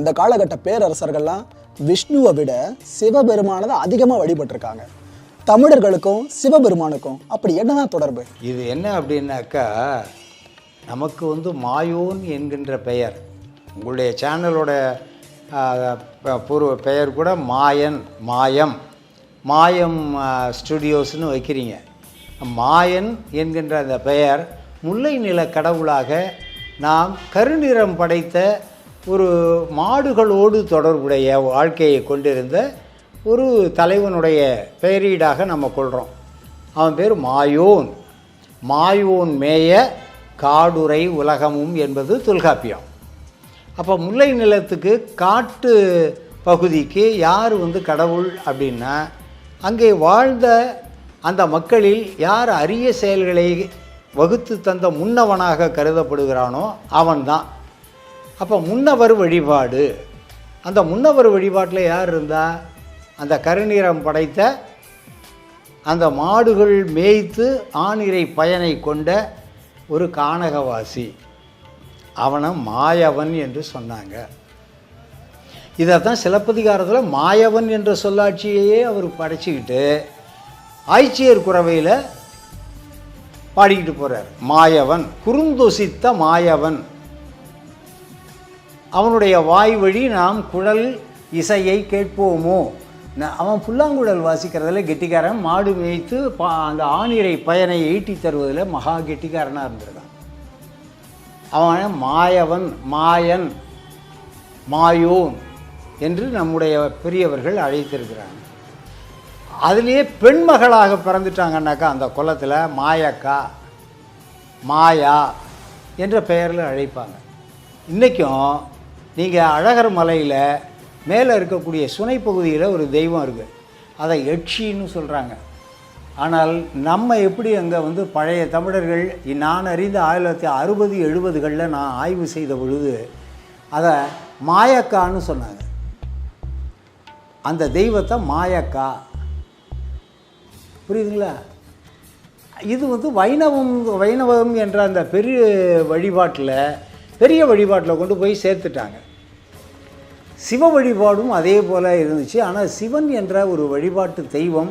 இந்த காலகட்ட பேரரசர்கள்லாம் விஷ்ணுவை விட சிவபெருமானை தான் அதிகமாக வழிபட்டிருக்காங்க. தமிழர்களுக்கும் சிவபெருமானுக்கும் அப்படி என்னதான் தொடர்பு? இது என்ன அப்படின்னாக்கா, நமக்கு மாயோன் என்கின்ற பெயர், உங்களுடைய சேனலோட பெயர் கூட மாயம் ஸ்டுடியோஸ்னு வைக்கிறீங்க. மாயன் என்கின்ற அந்த பெயர் முல்லை நில கடவுளாக நாம் கருநிறம் படைத்த ஒரு மாடுகளோடு தொடர்புடைய வாழ்க்கையை கொண்டிருந்த ஒரு தலைவனுடைய பெயரீடாக நம்ம கொள்கிறோம். அவன் பேர் மாயோன் மேய காடுரை உலகமும் என்பது தொல்காப்பியம். அப்போ முல்லை நிலத்துக்கு காட்டு பகுதிக்கு யார் கடவுள் அப்படின்னா, அங்கே வாழ்ந்த அந்த மக்களில் யார் அரிய செயல்களை வகுத்து தந்த முன்னவனாக கருதப்படுகிறானோ அவன்தான். அப்போ முன்னவர் வழிபாடு, அந்த முன்னவர் வழிபாட்டில் யார் இருந்தால், அந்த கருநிறம் படைத்த அந்த மாடுகள் மேய்த்து ஆணிரை பயனை கொண்ட ஒரு கானகவாசி, அவனை மாயவன் என்று சொன்னாங்க. இதைத்தான் சிலப்பதிகாரத்தில் மாயவன் என்ற சொல்லாட்சியையே அவர் படைச்சிக்கிட்டு ஆய்ச்சியர் குரவையில் பாடிக்கிட்டு போகிறார். மாயவன் குறுந்தொசித்த மாயவன், அவனுடைய வாய் வழி நாம் குழல் இசையை கேட்போமோ. அவன் புல்லாங்குழல் வாசிக்கிறதுல கெட்டிக்காரன், மாடு மேய்த்து அந்த ஆணிரை பயனை ஈட்டி தருவதில் மகா கெட்டிக்காரனாக இருந்திருக்கான். அவன் மாயவன், மாயன், மாயோன் என்று நம்முடைய பெரியவர்கள் அழைத்திருக்கிறாங்க. அதுலேயே பெண்மகளாக பிறந்துட்டாங்கன்னாக்கா அந்த குலத்தில் மாயக்கா, மாயா என்ற பெயரில் அழைப்பாங்க. இன்றைக்கும் நீங்கள் அழகர் மலையில் மேலே இருக்கக்கூடிய சுனை பகுதியில் ஒரு தெய்வம் இருக்குது, அதை யட்சின்னு சொல்கிறாங்க. ஆனால் நம்ம எப்படி அங்கே பழைய தமிழர்கள், நான் அறிந்த 1960-70களில் நான் ஆய்வு செய்த பொழுது அதை மாயக்கான்னு சொன்னாங்க. அந்த தெய்வத்தை மாயக்கா, புரியுதுங்களா? இது வைணவம் என்ற அந்த பெரிய வழிபாட்டில் கொண்டு போய் சேர்த்துட்டாங்க. சிவ வழிபாடும் அதே போல் இருந்துச்சு. ஆனால் சிவன் என்ற ஒரு வழிபாட்டு தெய்வம்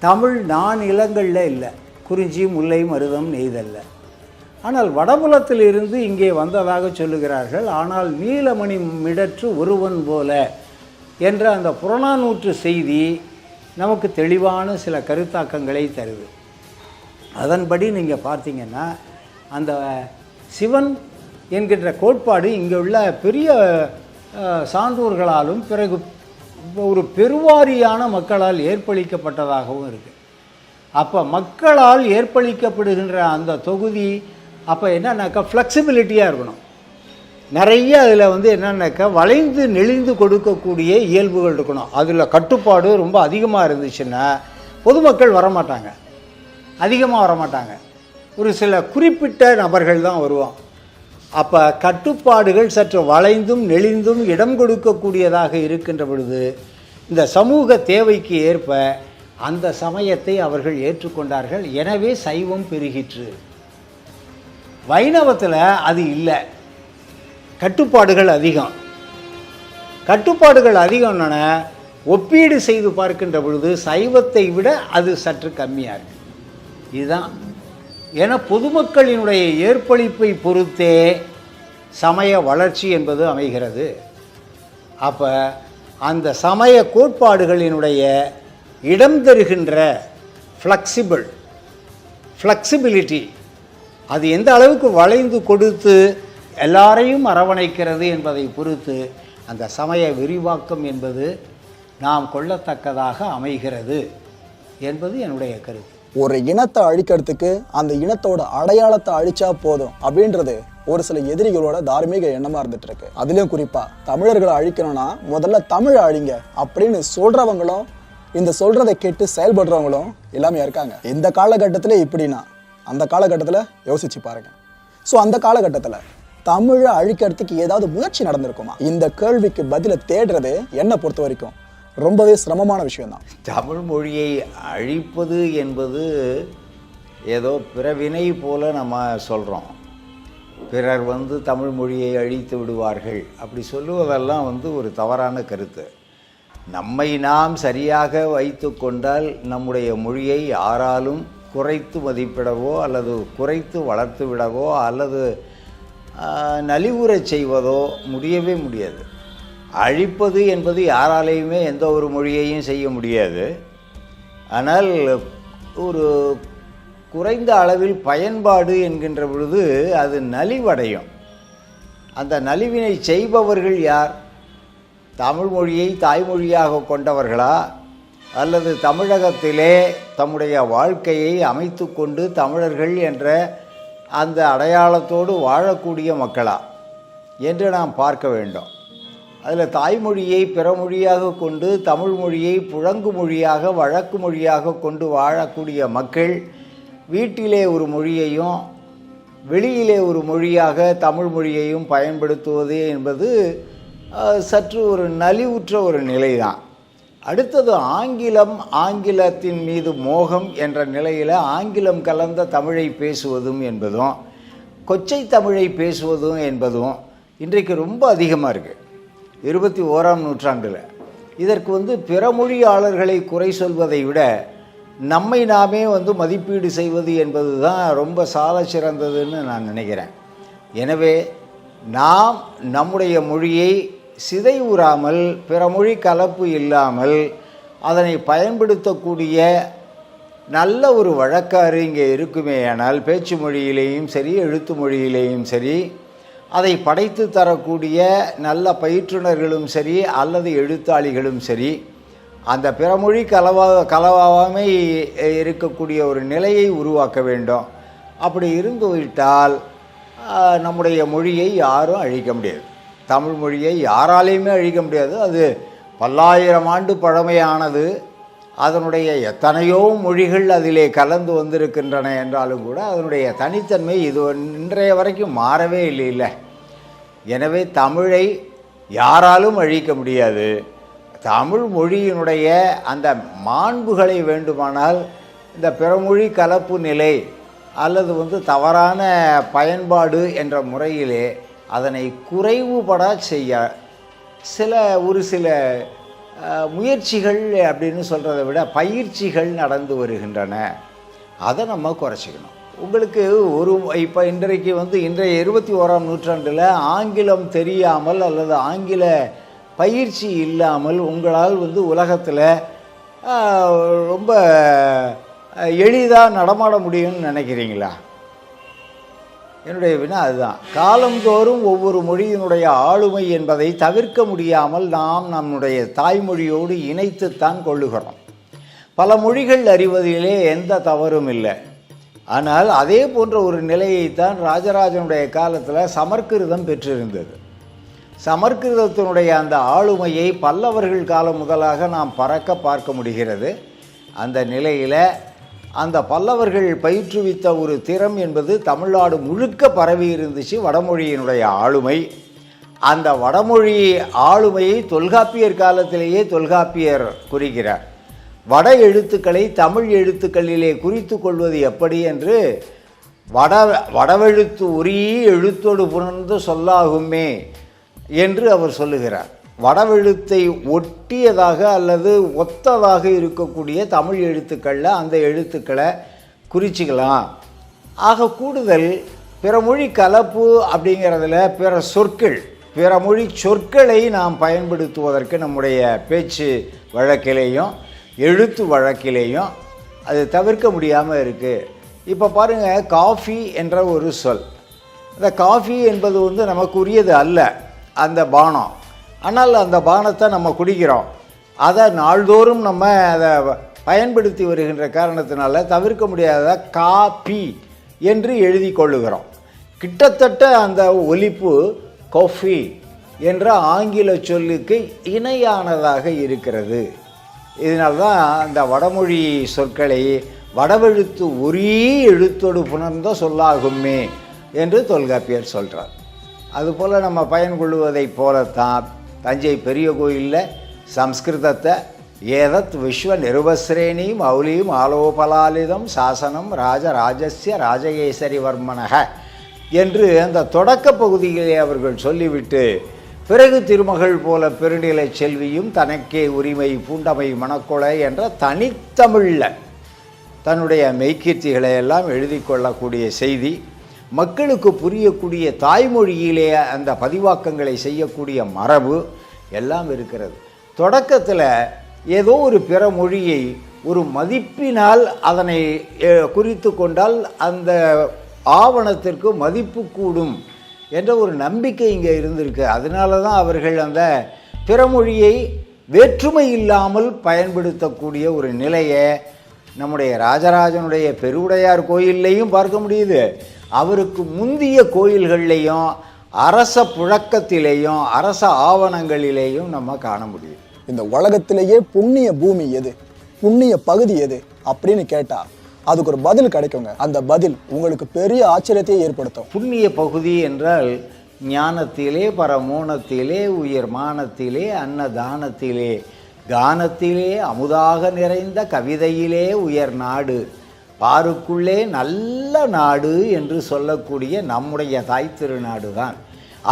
தமிழ் நிலங்களில் இல்லை, குறிஞ்சி, முல்லை, மருதம், நெய்தல்ல. ஆனால் வடபுலத்தில் இருந்து இங்கே வந்ததாக சொல்லுகிறார்கள். ஆனால் நீலமணி மிடற்று ஒருவன் போல என்ற அந்த புறநானூற்று செய்தி நமக்கு தெளிவான சில கருத்தாக்கங்களை தருது. அதன்படி நீங்கள் பார்த்தீங்கன்னா, அந்த சிவன் என்கின்ற கோட்பாடு இங்கே உள்ள பெரிய சான்றோர்களாலும் பிறகு ஒரு பெருவாரியான மக்களால் ஏற்பளிக்கப்பட்டதாகவும் இருக்குது. அப்போ மக்களால் ஏற்பளிக்கப்படுகின்ற அந்த தொகுதி அப்போ என்னன்னாக்கா ஃப்ளெக்சிபிலிட்டியாக இருக்கணும். நிறைய அதில் என்னன்னாக்கா வளைந்து நெளிந்து கொடுக்கக்கூடிய இயல்புகள் இருக்கணும். அதில் கட்டுப்பாடு ரொம்ப அதிகமாக இருந்துச்சுன்னா பொதுமக்கள் வரமாட்டாங்க, அதிகமாக வரமாட்டாங்க. ஒரு சில குறிப்பிட்ட நபர்கள் தான் வருவான். அப்போ கட்டுப்பாடுகள் சற்று வளைந்தும் நெளிந்தும் இடம் கொடுக்கக்கூடியதாக இருக்கின்ற பொழுது இந்த சமூக தேவைக்கு ஏற்ப அந்த சமயத்தை அவர்கள் ஏற்றுக்கொண்டார்கள். எனவே சைவம் பெருகிற்று. வைணவத்தில் அது இல்லை, கட்டுப்பாடுகள் அதிகம்னா ஒப்பீடு செய்து பார்க்கின்ற பொழுது சைவத்தை விட அது சற்று கம்மியாக இருக்குது. இதுதான். ஏன்னா பொதுமக்களினுடைய ஏற்பளிப்பை பொறுத்தே சமய வளர்ச்சி என்பது அமைகிறது. அப்போ அந்த சமய கோட்பாடுகளினுடைய இடம் தருகின்ற ஃப்ளெக்சிபிலிட்டி அது எந்த அளவுக்கு வளைந்து கொடுத்து எல்லாரையும் அரவணைக்கிறது என்பதை பொறுத்து அந்த சமய விரிவாக்கம் என்பது நாம் கொள்ளத்தக்கதாக அமைகிறது என்பது என்னுடைய கருத்து. ஒரு இனத்தை அழிக்கிறதுக்கு அந்த இனத்தோட அடையாளத்தை அழிச்சா போதும் அப்படின்றது ஒரு சில எதிரிகளோட தார்மீக எண்ணமா இருந்துட்டு இருக்கு. அதுலயும் குறிப்பா தமிழர்களை அழிக்கணும்னா முதல்ல தமிழை அழிங்க அப்படின்னு சொல்றவங்களும் இந்த சொல்றதை கேட்டு செயல்படுறவங்களும் எல்லாமே இருக்காங்க. இந்த காலகட்டத்துல இப்படின்னா அந்த காலகட்டத்துல யோசிச்சு பாருங்க. ஸோ அந்த காலகட்டத்துல தமிழை அழிக்கிறதுக்கு ஏதாவது முயற்சி நடந்திருக்குமா? இந்த கேள்விக்கு பதிலை தேடுறது என்னை பொறுத்த வரைக்கும் ரொம்பவே சிரமமான விஷயம்தான். தமிழ் மொழியை அழிப்பது என்பது ஏதோ பிறவினை போல நம்ம சொல்கிறோம். பிறர் வந்து தமிழ் மொழியை அழித்து விடுவார்கள் அப்படி சொல்லுவதெல்லாம் வந்து ஒரு தவறான கருத்து. நம்மை நாம் சரியாக வைத்து கொண்டால் நம்முடைய மொழியை யாராலும் குறைத்து மதிப்பிடவோ அல்லது குறைத்து வளர்த்து விடவோ அல்லது நலிவுறச் செய்வதோ முடியவே முடியாது. அழிப்பது என்பது யாராலேயுமே எந்த ஒரு மொழியையும் செய்ய முடியாது. ஆனால் ஒரு குறைந்த அளவில் பயன்பாடு என்கின்ற பொழுது அது நலிவடையும். அந்த நலிவினை செய்பவர்கள் யார்? தமிழ் மொழியை தாய்மொழியாக கொண்டவர்களா அல்லது தமிழகத்திலே தம்முடைய வாழ்க்கையை அமைத்து கொண்டு தமிழர்கள் என்ற அந்த அடையாளத்தோடு வாழக்கூடிய மக்களா என்று நாம் பார்க்க வேண்டும். அதில் தாய்மொழியை பிற மொழியாக கொண்டு தமிழ் மொழியை புழங்கு மொழியாக வழக்கு மொழியாக கொண்டு வாழக்கூடிய மக்கள் வீட்டிலே ஒரு மொழியையும் வெளியிலே ஒரு மொழியாக தமிழ் மொழியையும் பயன்படுத்துவது என்பது சற்று ஒரு நலிவுற்ற ஒரு நிலைதான். அடுத்தது ஆங்கிலத்தின் மீது மோகம் என்ற நிலையில் ஆங்கிலம் கலந்த தமிழை பேசுவதும் என்பதும் கொச்சை தமிழை பேசுவதும் என்பதும் இன்றைக்கு ரொம்ப அதிகமாக இருக்குது 21ஆம் நூற்றாண்டில். இதற்கு வந்து பிற மொழியாளர்களை குறை சொல்வதை விட நம்மை நாமே வந்து மதிப்பீடு செய்வது என்பது தான் ரொம்ப சால சிறந்ததுன்னு நான் நினைக்கிறேன். எனவே நாம் நம்முடைய மொழியை சிதைவுறாமல் பிற மொழி கலப்பு இல்லாமல் அதனை பயன்படுத்தக்கூடிய நல்ல ஒரு வழக்காறு இங்கே இருக்குமே. ஆனால் பேச்சு மொழியிலேயும் சரி எழுத்து மொழியிலேயும் சரி அதை படைத்து தரக்கூடிய நல்ல பயிற்றுனர்களும் சரி அல்லது எழுத்தாளிகளும் சரி அந்த பிறமொழி கலவாமை இருக்கக்கூடிய ஒரு நிலையை உருவாக்க வேண்டும். அப்படி இருந்துவிட்டால் நம்முடைய மொழியை யாரும் அழிக்க முடியாது. தமிழ் மொழியை யாராலையுமே அழிக்க முடியாது. அது பல்லாயிரம் ஆண்டு பழமையானது. அதனுடைய எத்தனையோ மொழிகள் அதிலே கலந்து வந்திருக்கின்றன என்றாலும் கூட அதனுடைய தனித்தன்மை இது இன்றைய வரைக்கும் மாறவே இல்லை. எனவே தமிழை யாராலும் அழிக்க முடியாது. தமிழ் மொழியினுடைய அந்த மாண்புகளை வேண்டுமானால் இந்த பிறமொழி கலப்பு நிலை அல்லது வந்து தவறான பயன்பாடு என்ற முறையிலே அதனை குறைவுபட செய்ய ஒரு சில முயற்சிகள் அப்படின்னு சொல்கிறத விட பயிற்சிகள் நடந்து வருகின்றன. அதை நம்ம குறைச்சிக்கணும். உங்களுக்கு இப்போ இன்றைக்கு வந்து இன்றைய 21ஆம் நூற்றாண்டில் ஆங்கிலம் தெரியாமல் அல்லது ஆங்கில பயிற்சி இல்லாமல் உங்களால் வந்து உலகத்தில் ரொம்ப எளிதாக நடமாட முடியும்னு நினைக்கிறீங்களா? என்னுடைய வினா அதுதான். காலந்தோறும் ஒவ்வொரு மொழியினுடைய ஆளுமை என்பதை தவிர்க்க முடியாமல் நாம் நம்முடைய தாய்மொழியோடு இணைத்துத்தான் கொள்ளுகிறோம். பல மொழிகள் அறிவதிலே எந்த தவறும் இல்லை. ஆனால் அதே போன்ற ஒரு நிலையைத்தான் ராஜராஜனுடைய காலத்தில் சமற்கிருதம் பெற்றிருந்தது. சமற்கிருதத்தினுடைய அந்த ஆளுமையை பல்லவர்கள் காலம் முதலாக நாம் பார்க்க முடிகிறது. அந்த நிலையில் அந்த பல்லவர்கள் பயிற்றுவித்த ஒரு திறம் என்பது தமிழ்நாடு முழுக்க பரவி இருந்துச்சு. வடமொழியினுடைய ஆளுமை, அந்த வடமொழி ஆளுமையை தொல்காப்பியர் காலத்திலேயே தொல்காப்பியர் குறிக்கிறார். வட எழுத்துக்களை தமிழ் எழுத்துக்களிலே குறித்து கொள்வது எப்படி என்று வடவெழுத்து உரி எழுத்தோடு புணர்ந்து சொல்லாகுமே என்று அவர் சொல்லுகிறார். வடவெழுத்தை ஒட்டியதாக அல்லது ஒத்ததாக இருக்கக்கூடிய தமிழ் எழுத்துக்களில் அந்த எழுத்துக்களை குறிச்சிக்கலாம். ஆக கூடுதல் பிறமொழி கலப்பு அப்படிங்கிறதுல பிற மொழி சொற்களை நாம் பயன்படுத்துவதற்கு நம்முடைய பேச்சு வழக்கிலேயும் எழுத்து வழக்கிலேயும் அது தவிர்க்க முடியாமல் இருக்குது. இப்போ பாருங்கள், காஃபி என்ற ஒரு சொல். இந்த காஃபி என்பது வந்து நமக்கு உரியது அல்ல அந்த பானம். ஆனால் அந்த பானத்தை நம்ம குடிக்கிறோம். அதை நாள்தோறும் நம்ம அதை பயன்படுத்தி வருகின்ற காரணத்தினால தவிர்க்க முடியாத காபி என்று எழுதி கொள்ளுகிறோம். கிட்டத்தட்ட அந்த ஒலிப்பு காஃபி என்ற ஆங்கில சொல்லுக்கு இணையானதாக இருக்கிறது. இதனால்தான் அந்த வடமொழி சொற்களை வடவெழுத்து ஒரே எழுத்தோடு புணர்ந்த சொல்லாகுமே என்று தொல்காப்பியர் சொல்கிறார். அதுபோல் நம்ம பயன் கொள்வதைப் போலத்தான் தஞ்சை பெரிய கோயிலில் சம்ஸ்கிருதத்தை ஏதத் விஸ்வ நிருபஸ்ரேணி மௌலியும் ஆலோபலாலிதம் சாசனம் ராஜராஜஸ்ய ராஜகேசரி வர்மனக என்று அந்த தொடக்க பகுதியிலே அவர்கள் சொல்லிவிட்டு, பிறகு திருமகள் போல பெருநிலை செல்வியும் தனக்கே உரிமை பூண்டமை மணக்கொலை என்ற தனித்தமிழில் தன்னுடைய மெய்க்கீர்த்திகளை எல்லாம் எழுதி கொள்ளக்கூடிய செய்தி, மக்களுக்கு புரியக்கூடிய தாய்மொழியிலே அந்த பதிவாக்கங்களை செய்யக்கூடிய மரபு எல்லாம் இருக்கிறது. தொடக்கத்தில் ஏதோ ஒரு பிற மொழியை ஒரு மதிப்பினால் அதனை குறித்து கொண்டால் அந்த ஆவணத்திற்கு மதிப்பு கூடும் என்ற ஒரு நம்பிக்கை இங்கே இருந்திருக்கு. அதனால தான் அவர்கள் அந்த பிறமொழியை வேற்றுமை இல்லாமல் பயன்படுத்தக்கூடிய ஒரு நிலையை நம்முடைய ராஜராஜனுடைய பெருவுடையார் கோயில்லையும் பார்க்க முடியுது. அவருக்கு முந்திய கோயில்கள்லேயும் அரச புழக்கத்திலேயும் அரச ஆவணங்களிலேயும் நம்ம காண முடியும். இந்த உலகத்திலேயே புண்ணிய பூமி எது, புண்ணிய பகுதி எது அப்படின்னு கேட்டா அதுக்கு ஒரு பதில் கிடைக்குங்க. அந்த பதில் உங்களுக்கு பெரிய ஆச்சரியத்தையே ஏற்படுத்தும். புண்ணிய பகுதி என்றால் ஞானத்திலே, பரமோணத்திலே, உயர் மானத்திலே, அன்னதானத்திலே, கானத்திலே அமுதாக நிறைந்த கவிதையிலே உயர் நாடு, பாருக்குள்ளே நல்ல நாடு என்று சொல்லக்கூடிய நம்முடைய தாய் திருநாடு தான்.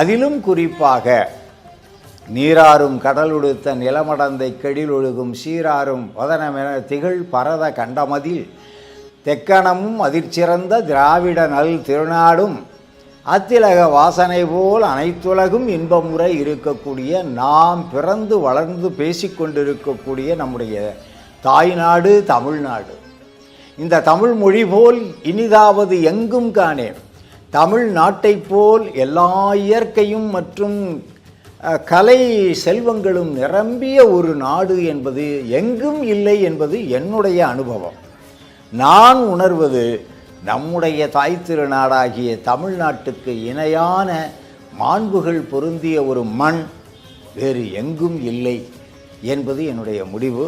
அதிலும் குறிப்பாக நீராறும் கடலுடுத்த நிலமடந்தை கெடிலொழுகும் சீராறும் வதனமென திகழ் பரத கண்டமதில் தெக்கணமும் அதிர்ச்சிறந்த திராவிட நல் திருநாடும் அத்திலக வாசனை போல் அனைத்துலகும் இன்பமுறை இருக்கக்கூடிய நாம் பிறந்து வளர்ந்து பேசிக்கொண்டிருக்கக்கூடிய நம்முடைய தாய்நாடு தமிழ்நாடு. இந்த தமிழ் மொழி போல் இனிதாவது எங்கும் காணேன், தமிழ் நாட்டை போல் எல்லா இயற்கையும் மற்றும் கலை செல்வங்களும் நிரம்பிய ஒரு நாடு என்பது எங்கும் இல்லை என்பது என்னுடைய அனுபவம். நான் உணர்வது நம்முடைய தாய் திருநாடாகிய தமிழ்நாட்டுக்கு இணையான மாண்புகள் பொருந்திய ஒரு மண் வேறு எங்கும் இல்லை என்பது என்னுடைய முடிவு.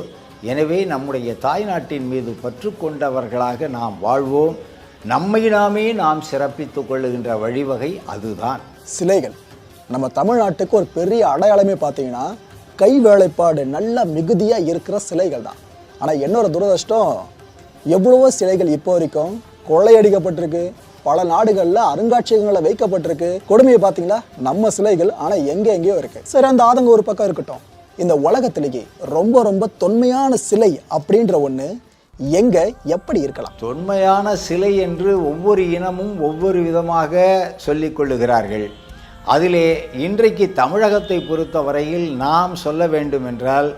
எனவே நம்முடைய தாய்நாட்டின் மீது பற்று கொண்டவர்களாக நாம் வாழ்வோம். நம்மை நாமே நாம் சிறப்பித்து கொள்ளுகின்ற வழிவகை அதுதான். சிலைகள் நம்ம தமிழ்நாட்டுக்கு ஒரு பெரிய அடையாளமே பார்த்தீங்கன்னா கை வேலைப்பாடு நல்ல மிகுதியாக இருக்கிற சிலைகள் தான். ஆனால் என்னோட துரதிர்ஷ்டம், எவ்வளவோ சிலைகள் இப்போ வரைக்கும் கொள்ளையடிக்கப்பட்டிருக்கு, பல நாடுகளில் அருங்காட்சியகங்களில் வைக்கப்பட்டிருக்கு. கொடுமையை பார்த்தீங்களா, நம்ம சிலைகள் ஆனால் எங்கேயோ இருக்கு. சரி, அந்த ஆதங்கம் ஒரு பக்கம் இருக்கட்டும். இந்த உலகத்திலேயே ரொம்ப ரொம்ப தொன்மையான சிலை அப்படின்ற ஒன்று எங்க எப்படி இருக்கலாம்? தொன்மையான சிலை என்று ஒவ்வொரு இனமும் ஒவ்வொரு விதமாக சொல்லிக் கொள்ளுகிறார்கள். அதிலே இன்றைக்கு தமிழகத்தை பொறுத்த வரையில் நாம் சொல்ல வேண்டும் என்றால்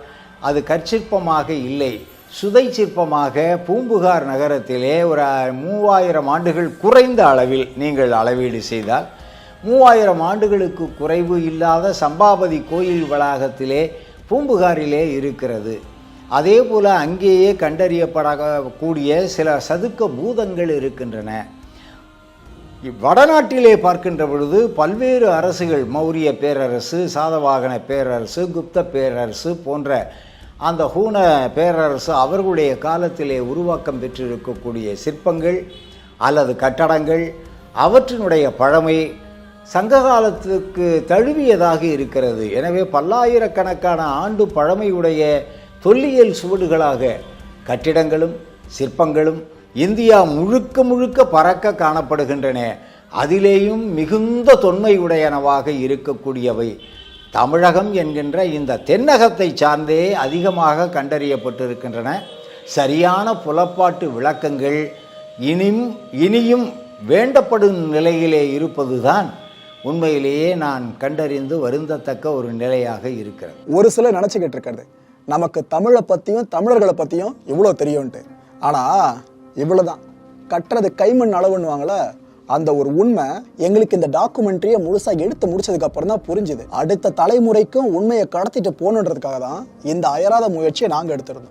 அது கற்சிற்பமாக இல்லை, சுதை சிற்பமாக பூம்புகார் நகரத்திலே ஒரு 3000 ஆண்டுகள் குறைந்த அளவில் நீங்கள் அளவீடு செய்தால் 3000 ஆண்டுகளுக்கு குறைவு இல்லாத சம்பாபதி கோயில் வளாகத்திலே பூம்புகாரிலே இருக்கிறது. அதே போல் அங்கேயே கண்டறியப்படக்கூடிய சில சதுக்க பூதங்கள் இருக்கின்றன. வடநாட்டிலே பார்க்கின்ற பொழுது பல்வேறு அரசுகள், மௌரிய பேரரசு, சாதவாகன பேரரசு, குப்த பேரரசு போன்ற அந்த ஹூன பேரரசு அவர்களுடைய காலத்திலே உருவாக்கம் பெற்றிருக்கக்கூடிய சிற்பங்கள் அல்லது கட்டடங்கள் அவற்றினுடைய பழமை சங்க காலத்துக்கு தழுவியதாக இருக்கிறது. எனவே பல்லாயிரக்கணக்கான ஆண்டு பழமையுடைய தொல்லியல் சுவடுகளாக கட்டிடங்களும் சிற்பங்களும் இந்தியா முழுக்க முழுக்க பறக்க காணப்படுகின்றன. அதிலேயும் மிகுந்த தொன்மையுடையனவாக இருக்கக்கூடியவை தமிழகம் என்கின்ற இந்த தென்னகத்தை சார்ந்தே அதிகமாக கண்டறியப்பட்டிருக்கின்றன. சரியான புலப்பாட்டு விளக்கங்கள் இனியும் வேண்டப்படும் நிலையிலே இருப்பதுதான் உண்மையிலேயே நான் கண்டறிந்து வருந்தத்தக்க ஒரு நிலையாக இருக்கிறது. ஒரு சிலர் நினச்சிக்கிட்டு இருக்கிறது நமக்கு தமிழை பற்றியும் தமிழர்களை பற்றியும் இவ்வளோ தெரியும்ன்ட்டு. ஆனால் இவ்வளோதான், கட்டுறது கைமண் அளவுன்னுவாங்களே, அந்த ஒரு உண்மை எங்களுக்கு இந்த டாக்குமெண்ட்ரியை முழுசாக எடுத்து முடிச்சதுக்கு அப்புறம் தான் புரிஞ்சுது. அடுத்த தலைமுறைக்கும் உண்மையை கடத்திட்டு போகணுன்றதுக்காக தான் இந்த அயராத முயற்சியை நாங்கள் எடுத்திருந்தோம்.